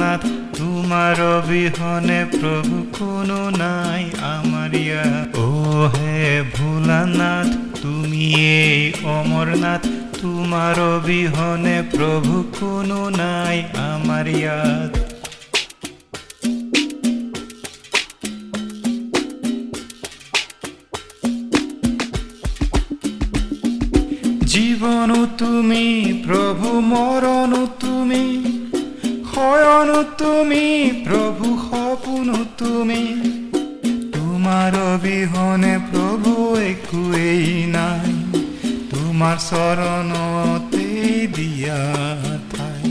নাথ, তোমার অবিহনে প্রভু কোনো নাই আমার ইয়াত। ও হে ভোলানাথ, তুমি এই অমরনাথ, তোমার অবিহনে প্রভু কোনো নাই আমার ইয়াত। জীবনু তুমি প্রভু, মরণু তুমি, ক্ষয়নু তুমি প্রভু, সপোনু তুমি, তোমার অবিহনে প্রভু একোৱেই নাই, তোমাৰ চৰণতেই দিয়া ঠাই।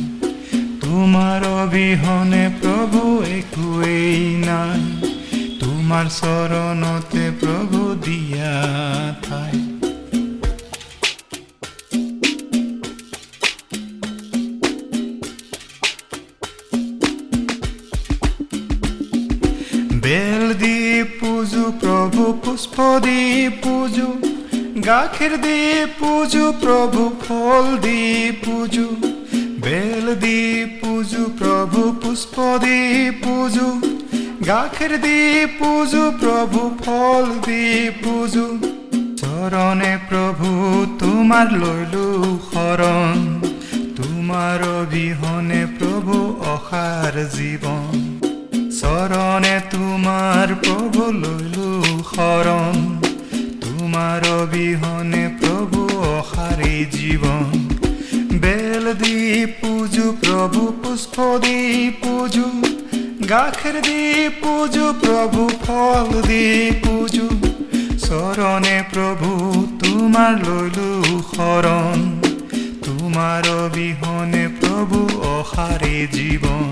তোমাৰ অবিহনে প্ৰভু একোৱেই নাই, তোমাৰ চৰণতে প্ৰভু দিয়া ঠাই। বেল দি পূজো প্রভু, পুষ্প দি পূজো, গাখীৰ দি পূজো প্রভু, ফল দি পূজো। বেল দি পূজো প্রভু, পুষ্প দি পূজো, গাখীৰ দি পূজো প্রভু, ফল দি পূজো। চৰণে প্রভু তোমাৰ লৈলো শৰণ, তোমাৰ অবিহনে প্রভু অসাৰ জীৱন। চৰণে তোমাৰ প্ৰভু লৈলো শৰণ, তোমাৰ অবিহনে প্ৰভু অসাৰে জীৱন। বেল দি পূজো প্ৰভু, পুষ্প দি পূজো, গাখীৰ দি পূজো প্ৰভু, ফল দি পূজো। চৰণে প্ৰভু তোমাৰ লৈলো শৰণ, তোমাৰ অবিহনে প্ৰভু অসাৰে জীৱন।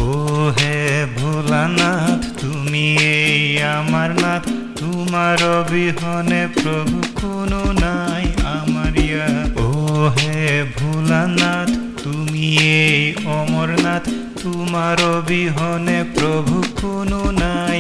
ও হে ভোলানাথ, তুমি এই আমার নাথ, তোমার অবিহনে প্রভু কোনো নাই আমার ইয়াত। ও হে ভোলানাথ, তুমি এই অমরনাথ, তোমার অবিহনে প্রভু কোনো নাই